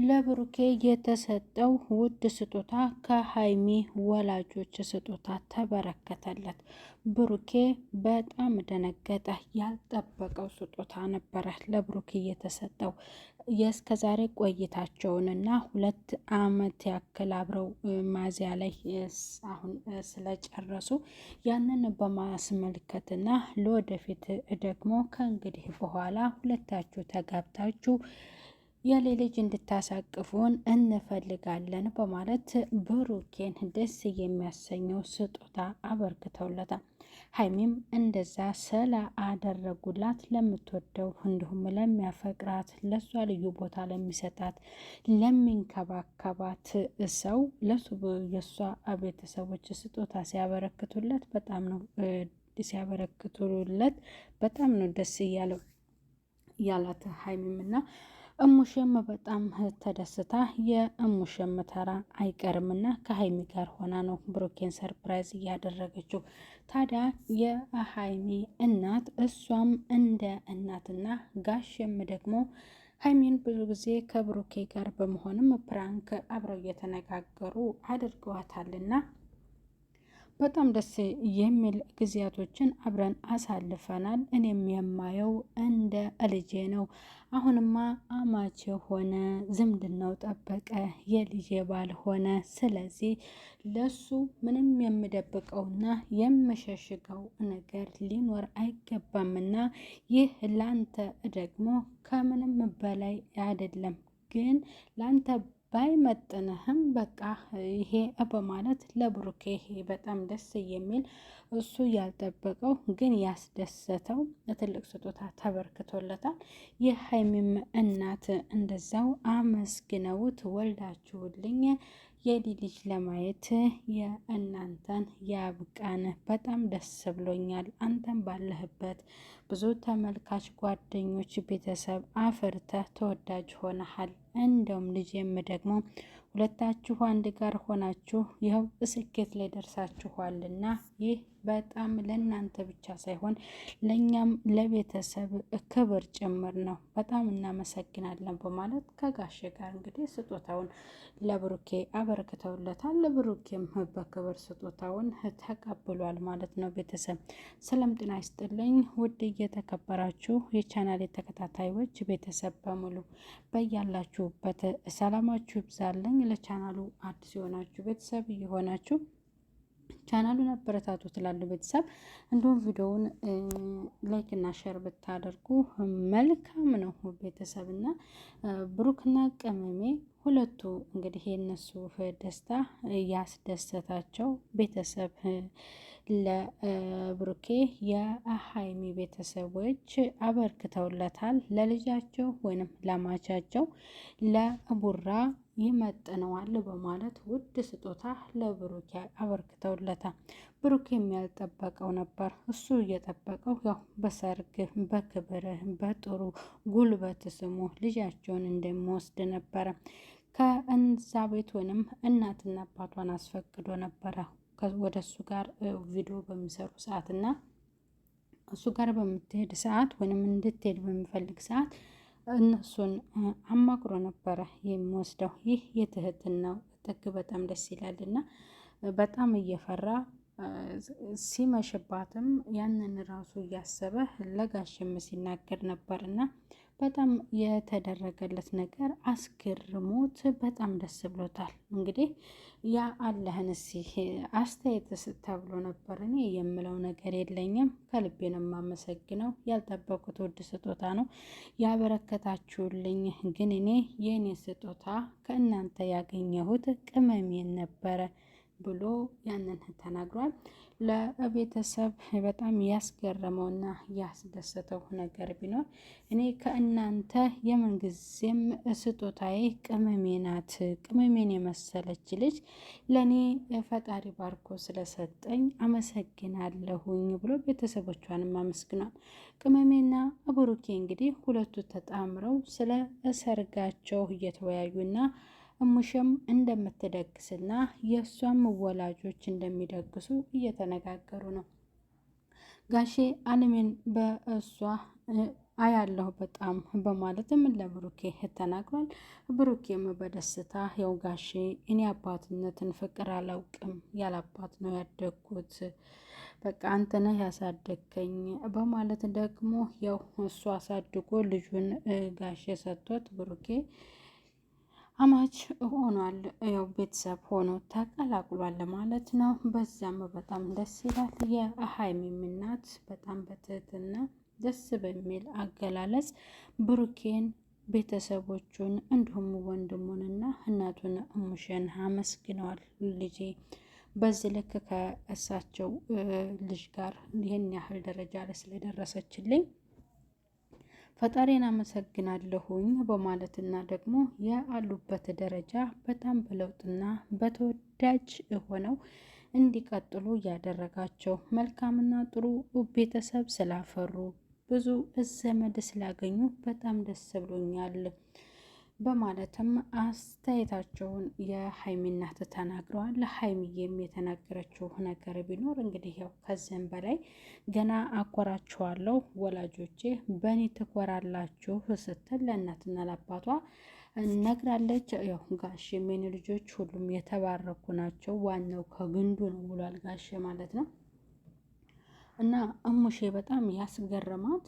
ለብሩኬ የተሰጠው ውድ ስጦታ ከሀይሚ ወላጆች ስጦታ ተበረከተለት። ብሩኬ በጣም ደነገጠ። ያልጠበቀው ስጦታ ነበረ ለብሩኬ የተሰጠው። የእስከዛሬ ቆይታቸውንና 2 ዓመት ያክል አብረው ሚያዝያ ላይ አሁን ስለጨረሱ ያንን በማስመልከትና ለወደፊት ደግሞ ከእንግዲህ በኋላ ሁለታችሁ ተጋብታችሁ የልጅ እንድታሳቅፉን እንፈልጋለን በማለት ብሩኬን ደስ የሚያሰኘው ስጦታ አበርክተውለታል። ሀይሚም እንደዛ ስለ አደረጉላት ለምትወደው እንዲሁም ለሚያፈቅራት ለሷ ልዩ ቦታ ለሚሰጣት ለሚንከባከባት ሰው ለሱ የሷ ቤተሰቦች ስጦታ ሲያበረክቱለት በጣም ነው ደስ ያላት ሀይሚም እና እሙሽም በጣም ተደስታ የእሙሽም ተራ አይቀርምና ከሀይሚ ጋር ሆና ነው ብሩኬን ሰርፕራይዝ እያደረገችው። ታዲያ የሀይሚ እናት እሷም እንደ እናትና ጋሽም ደግሞ ሀይሚን ብዙ ጊዜ ከብሩኬ ጋር በመሆንም ፕራንክ አብረው እየተነጋገሩ አድርገዋታልና በጣም ደስ የሚል ጊዜያቶችን አብረን አሳልፈናል። እኔም የማየው እንደ ልጄ ነው። አሁንማ አማች ሆነ፣ ዝምድናው ጠበቀ፣ የልጄ ባል ሆነ። ስለዚህ ለሱ ምንም የምደብቀውና የምሸሽገው ነገር ሊኖር አይገባምና ይህ ላንተ ደግሞ ከምንም በላይ አይደለም፣ ግን ላንተ ባይመጥንህም በቃ ይሄ በማለት ለብሩኬ በጣም ደስ የሚል እሱ ያልጠበቀው ግን ያስደሰተው ትልቅ ስጦታ ተበርክቶለታል። የሀይሚም እናት እንደዛው አመስግነውት ወልዳችሁልኝ የልጅ ለማየት የእናንተን ያብቃን፣ በጣም ደስ ብሎኛል። አንተን ባለህበት ብዙ ተመልካች ጓደኞች፣ ቤተሰብ አፍርተህ ተወዳጅ ሆነሃል። እንደውም ልጄም ደግሞ ሁለታችሁ አንድ ጋር ሆናችሁ ይኸው ስኬት ላይ ደርሳችኋልና ይህ በጣም ለእናንተ ብቻ ሳይሆን ለእኛም ለቤተሰብ ክብር ጭምር ነው። በጣም እናመሰግናለን በማለት ከጋሼ ጋር እንግዲህ ስጦታውን ለብሩኬ አበርክተውለታል። ለብሩኬም በክብር ስጦታውን ተቀብሏል ማለት ነው። ቤተሰብ ሰላም ጤና ይስጥልኝ። ውድ እየተከበራችሁ የቻናል ተከታታዮች ቤተሰብ በሙሉ በያላችሁበት ሰላማችሁ ይብዛልኝ። ለቻናሉ አዲስ የሆናችሁ ቤተሰብ እየሆናችሁ ቻናሉን አበረታቱ ትላሉ ቤተሰብ። እንዲሁም ቪዲዮውን ላይክ እና ሼር ብታደርጉ መልካም ነው ቤተሰብ። እና ብሩክና ቅመሜ ሁለቱ እንግዲህ የነሱ ደስታ ያስደሰታቸው ቤተሰብ ለብሩኬ የሀይሚ ቤተሰቦች አበርክተውለታል። ለልጃቸው ወይንም ለማቻቸው ለቡራ ይመጥነዋል በማለት ውድ ስጦታ ለብሩኬ አበርክተውለታል። ብሩኬም ያልጠበቀው ነበር። እሱ እየጠበቀው ያው በሰርግ በክብር በጥሩ ጉልበት ስሙ ልጃቸውን እንደሚወስድ ነበረ። ከእንዛ ቤት ወይንም እናትና አባቷን አስፈቅዶ ነበረ ወደ እሱ ጋር ቪዲዮ በሚሰሩ ሰዓት እና እሱ ጋር በምትሄድ ሰዓት ወይንም እንድትሄድ በሚፈልግ ሰዓት እነሱን አማክሮ ነበረ የሚወስደው። ይህ የትህትናው ጥግ በጣም ደስ ይላል እና በጣም እየፈራ ሲመሽባትም ያንን ራሱ እያሰበ ለጋሽም ሲናገር ነበር እና በጣም የተደረገለት ነገር አስገርሞት በጣም ደስ ብሎታል። እንግዲህ ያ አለህን አስተያየት ተብሎ ነበር። እኔ የምለው ነገር የለኝም። ከልቤ ነው የማመሰግነው። ያልጠበቁት ውድ ስጦታ ነው ያበረከታችሁልኝ። ግን እኔ የእኔ ስጦታ ከእናንተ ያገኘሁት ቅመሜን ነበረ ብሎ ያንን ተናግሯል። ለቤተሰብ በጣም ያስገረመውና ያስደሰተው ነገር ቢኖር እኔ ከእናንተ የምንጊዜም ስጦታዬ ቅመሜ ናት። ቅመሜን የመሰለች ልጅ ለእኔ ፈጣሪ ባርኮ ስለሰጠኝ አመሰግናለሁኝ ብሎ ቤተሰቦቿንም አመስግኗል። ቅመሜና ብሩኬ እንግዲህ ሁለቱ ተጣምረው ስለ ሰርጋቸው እየተወያዩና እሙሽም እንደምትደግስና የእሷም ወላጆች እንደሚደግሱ እየተነጋገሩ ነው። ጋሼ አለሜን በእሷ አያለሁ በጣም በማለትም ለብሩኬ ተናግሯል። ብሩኬም በደስታ ያው ጋሼ እኔ አባትነትን ፍቅር አላውቅም፣ ያለ አባት ነው ያደግኩት፣ በቃ አንተ ነህ ያሳደግከኝ በማለት ደግሞ ያው እሱ አሳድጎ ልጁን ጋሼ ሰጥቶት ብሩኬ አማች ሆኗል። ያው ቤተሰብ ሆኖ ተቀላቅሏል ማለት ነው። በዛም በጣም ደስ ይላል። የሀይሚም እናት በጣም በትህትና ደስ በሚል አገላለጽ ብሩኬን ቤተሰቦቹን እንዲሁም ወንድሙንና እናቱን እሙሽን አመስግነዋል። ልጄ በዚህ ልክ ከእሳቸው ልጅ ጋር ይህን ያህል ደረጃ ላይ ስለደረሰችልኝ ፈጣሪን አመሰግናለሁኝ በማለትና ደግሞ ያሉበት ደረጃ በጣም በለውጥና በተወዳጅ ሆነው እንዲቀጥሉ ያደረጋቸው መልካምና ጥሩ ቤተሰብ ስላፈሩ ብዙ ዘመድ ስላገኙ በጣም ደስ ብሎኛል በማለትም አስተያየታቸውን የሀይሚ እናት ተናግረዋል። ለሀይሚዬም የተናገረችው ነገር ቢኖር እንግዲህ ያው ከዚህም በላይ ገና አኮራችኋለሁ ወላጆቼ በእኔ ትኮራላችሁ ስትል ለእናትና ለአባቷ ነግራለች። ያው ጋሼ የኔ ልጆች ሁሉም የተባረኩ ናቸው፣ ዋናው ከግንዱ ነው ብሏል ጋሼ ማለት ነው። እና እሙሼ በጣም ያስገረማት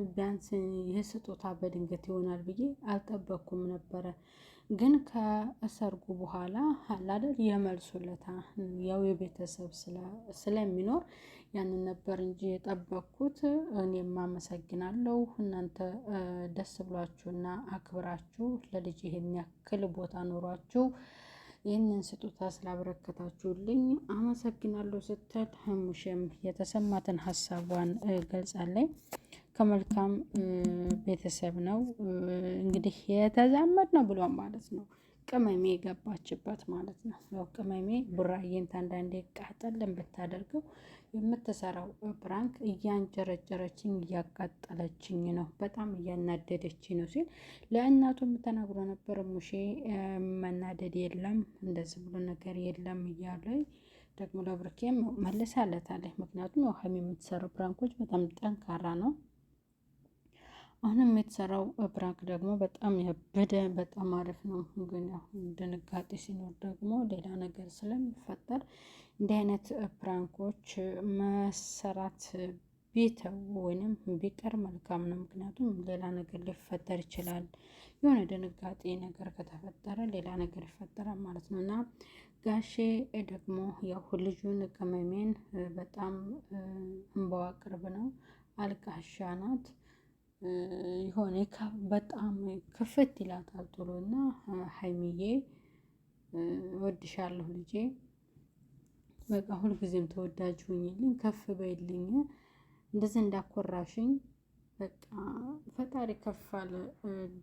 ቢያንስ ይህ ስጦታ በድንገት ይሆናል ብዬ አልጠበኩም ነበረ። ግን ከሰርጉ በኋላ አላደር የመልሱለታ ያው የቤተሰብ ስለሚኖር ያንን ነበር እንጂ የጠበቅኩት። እኔም አመሰግናለሁ እናንተ ደስ ብሏችሁና አክብራችሁ ለልጅ ይሄን ያክል ቦታ ኖሯችሁ ይህንን ስጦታ ስላበረከታችሁልኝ አመሰግናለሁ ስትል እሙሼም የተሰማትን ሀሳቧን ገልጻለኝ። ከመልካም ቤተሰብ ነው እንግዲህ የተዛመድ ነው ብሏል ማለት ነው። ቅመሜ የገባችበት ማለት ነው። ያው ቅመሜ ቡራዬን አንዳንዴ ቃጠልን ብታደርገው የምትሰራው ፕራንክ እያንጨረጨረችኝ እያቃጠለችኝ ነው፣ በጣም እያናደደችኝ ነው ሲል ለእናቱም ተናግሮ ነበር። ሙሼ መናደድ የለም እንደዚህ ብሎ ነገር የለም እያለ ደግሞ ለብሩኬም መልሳለታለች። ምክንያቱም ያው ሀይሚ የምትሰራው ፕራንኮች በጣም ጠንካራ ነው። አሁንም የተሰራው ፕራንክ ደግሞ በጣም ያበደ በጣም አሪፍ ነው። ግን ያው ድንጋጤ ሲኖር ደግሞ ሌላ ነገር ስለሚፈጠር እንዲህ አይነት ፕራንኮች መሰራት ቢተው ወይንም ቢቀር መልካም ነው። ምክንያቱም ሌላ ነገር ሊፈጠር ይችላል። የሆነ ድንጋጤ ነገር ከተፈጠረ ሌላ ነገር ይፈጠራል ማለት ነው። እና ጋሼ ደግሞ ያው ልጁን ቅመሜን በጣም እንባዋ ቅርብ ነው፣ አልቃሻ ናት። የሆነ በጣም ክፍት ይላታል ቶሎ እና ሀይሚዬ እወድሻለሁ ልጄ፣ በቃ ሁልጊዜም ተወዳጅ ሁኝልኝ፣ ከፍ በይልኝ፣ እንደዚህ እንዳኮራሽኝ በቃ ፈጣሪ ከፍ አለ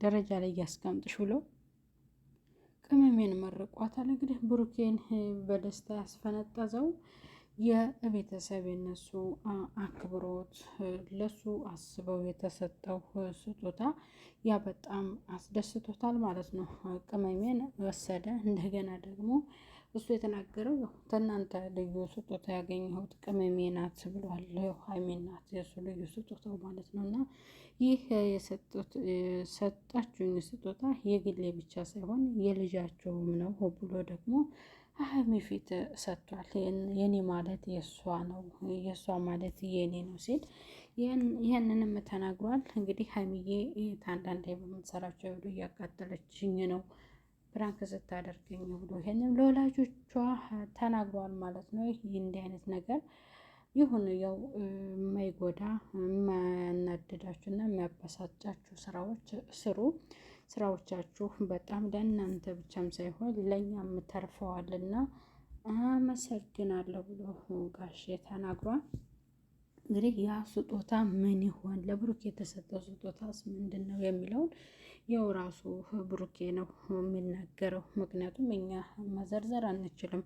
ደረጃ ላይ እያስቀምጥሽ ብሎ ቅመሜን መርቋታል። እንግዲህ ብሩኬን በደስታ ያስፈነጠዘው የቤተሰብ የነሱ አክብሮት ለሱ አስበው የተሰጠው ስጦታ ያ በጣም አስደስቶታል ማለት ነው። ቅመሜን ወሰደ። እንደገና ደግሞ እሱ የተናገረው ከእናንተ ልዩ ስጦታ ያገኘሁት ቅመሜ ናት ብሏል። ሀይሚ ናት የእሱ ልዩ ስጦታው ማለት ነው። እና ይህ ሰጣችሁኝ ስጦታ የግሌ ብቻ ሳይሆን የልጃቸውም ነው ብሎ ደግሞ ሀይሚ ፊት ሰጥቷል። የኔ ማለት የእሷ ነው፣ የእሷ ማለት የኔ ነው ሲል ይህንንም ተናግሯል። እንግዲህ ሀይሚዬ አንዳንዴ በምትሰራቸው ቪዲዮ እያቃጠለችኝ ነው ፕራንክ ስታደርገኝ ብሎ ይሄንም ለወላጆቿ ተናግሯል ማለት ነው። ይህ እንዲህ አይነት ነገር ይሁን ያው የማይጎዳ የማያናድዳችሁ እና የሚያበሳጫችሁ ስራዎች ስሩ። ስራዎቻችሁ በጣም ለእናንተ ብቻም ሳይሆን ለእኛም ተርፈዋልና አመሰግናለሁ ብሎ ጋሼ ተናግሯል። እንግዲህ ያ ስጦታ ምን ይሆን ለብሩኬ የተሰጠው ስጦታስ ምንድን ነው የሚለውን ያው ራሱ ብሩኬ ነው የሚናገረው። ምክንያቱም እኛ መዘርዘር አንችልም።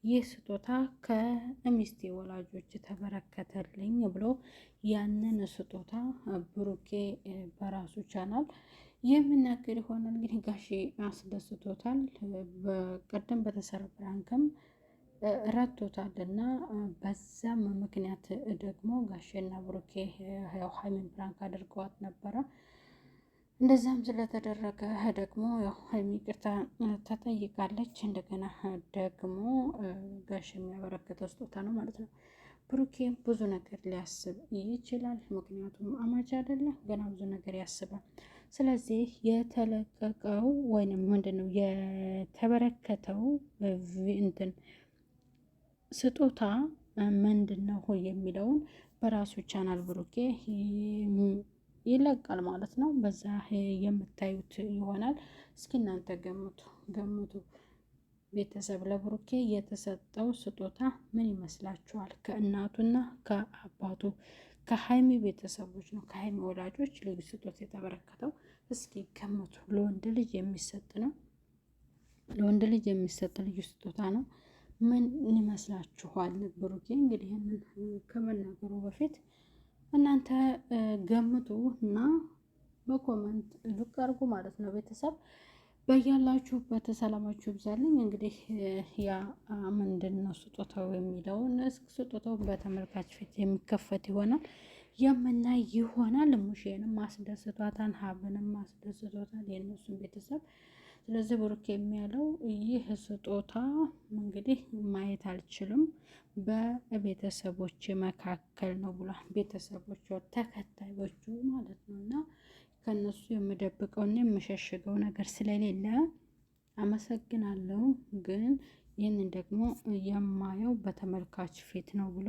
ይህ ስጦታ ከሚስቴ ወላጆች ተበረከተልኝ ብሎ ያንን ስጦታ ብሩኬ በራሱ ቻናል የሚናገር ይሆናል። እንግዲህ ጋሼ አስደስቶታል። በቀደም በተሰራ ፕራንክም ረቶታልና በዛም ምክንያት ደግሞ ጋሼና ብሩኬ ያው ሀይሚን ፕራንክ አድርገዋት ነበረ። እንደዛም ስለተደረገ ደግሞ ያው ሀይሚ ይቅርታ ተጠይቃለች። እንደገና ደግሞ ጋሽ የሚያበረከተው ስጦታ ነው ማለት ነው። ብሩኬ ብዙ ነገር ሊያስብ ይችላል። ምክንያቱም አማች አይደለ፣ ገና ብዙ ነገር ያስባል። ስለዚህ የተለቀቀው ወይንም ምንድነው የተበረከተው እንትን ስጦታ ምንድን ነው የሚለውን በራሱ ቻናል ብሩኬ ይለቃል ማለት ነው። በዛ የምታዩት ይሆናል። እስኪ እናንተ ገምቱ። ቤተሰብ ለብሩኬ የተሰጠው ስጦታ ምን ይመስላችኋል? ከእናቱና ከአባቱ ከሀይሚ ቤተሰቦች ነው፣ ከሀይሚ ወላጆች ልዩ ስጦታ የተበረከተው። እስኪ ገምቱ። ለወንድ ልጅ የሚሰጥ ነው። ለወንድ ልጅ የሚሰጥ ልዩ ስጦታ ነው። ምን ይመስላችኋል? ብሩኬ እንግዲህ ይህንን ከመናገሩ በፊት እናንተ ገምቱ እና በኮመንት ልቅ አድርጉ ማለት ነው። ቤተሰብ በያላችሁበት ሰላማችሁ ይብዛልኝ። እንግዲህ ያ ምንድን ነው ስጦታው የሚለውን ስጦታው በተመልካች ፊት የሚከፈት ይሆናል፣ የምናይ ይሆናል። ሙሼንም አስደስቷታል፣ ሀብንም አስደስቷታል፣ የእነሱን ቤተሰብ። ስለዚህ ብሩክ የሚያለው ይህ ስጦታ እንግዲህ ማየት አልችልም በቤተሰቦች መካከል ነው ብሏል። ቤተሰቦች ተከታዮቹ ማለት ነው። እና ከነሱ የምደብቀውና የምሸሽገው ነገር ስለሌለ አመሰግናለሁ፣ ግን ይህንን ደግሞ የማየው በተመልካች ፊት ነው ብሎ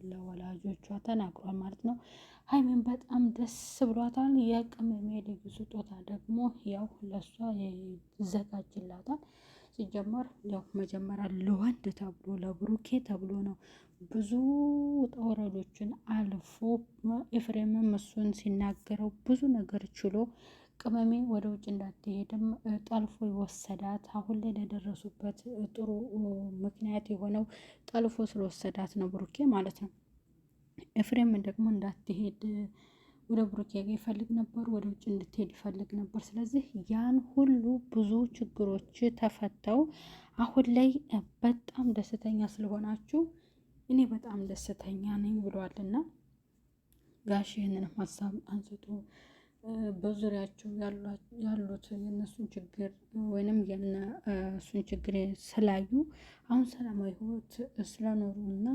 ለወላጆቿ ተናግሯል ማለት ነው። ሀይሚን በጣም ደስ ብሏታል። የቅመሜ ልዩ ስጦታ ደግሞ ያው ለሷ ይዘጋጅላታል። ሲጀመር ያው መጀመሪያ ለወንድ ተብሎ ለብሩኬ ተብሎ ነው ብዙ ውጣ ውረዶችን አልፎ ኤፍሬምም እሱን ሲናገረው ብዙ ነገር ችሎ ቅመሜ ወደ ውጭ እንዳትሄድም ጠልፎ የወሰዳት አሁን ላይ ለደረሱበት ጥሩ ምክንያት የሆነው ጠልፎ ስለወሰዳት ነው ብሩኬ ማለት ነው። ኤፍሬም ደግሞ እንዳትሄድ ወደ ብሩኬ ጋር ይፈልግ ነበር፣ ወደ ውጭ እንድትሄድ ይፈልግ ነበር። ስለዚህ ያን ሁሉ ብዙ ችግሮች ተፈተው አሁን ላይ በጣም ደስተኛ ስለሆናችሁ እኔ በጣም ደስተኛ ነኝ ብሏልና ጋሽ ይህንንም ሀሳብ አንስቶ በዙሪያቸው ያሉት የእነሱን ችግር ወይንም የእሱን ችግር ስላዩ አሁን ሰላማዊ ሕይወት ስለኖሩ እና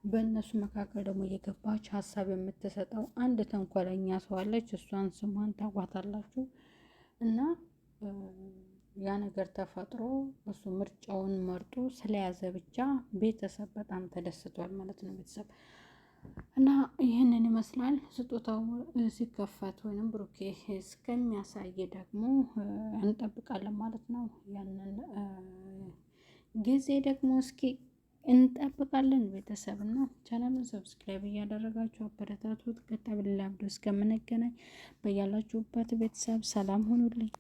በእነሱ መካከል ደግሞ እየገባች ሀሳብ የምትሰጠው አንድ ተንኮለኛ ሰው አለች። እሷን ስሟን ታቋታላችሁ እና ያ ነገር ተፈጥሮ እሱ ምርጫውን መርጦ ስለያዘ ብቻ ቤተሰብ በጣም ተደስቷል ማለት ነው። ቤተሰብ እና ይህንን ይመስላል። ስጦታው ሲከፈት ወይንም ብሩኬ እስከሚያሳይ ደግሞ እንጠብቃለን ማለት ነው። ያንን ጊዜ ደግሞ እስኪ እንጠብቃለን። ቤተሰብ እና ቻናሉን ሰብስክራይብ እያደረጋችሁ አበረታቱት። ቀጣይ በሌላ ቪዲዮ እስከምንገናኝ በያላችሁበት ቤተሰብ ሰላም ሁኑልኝ።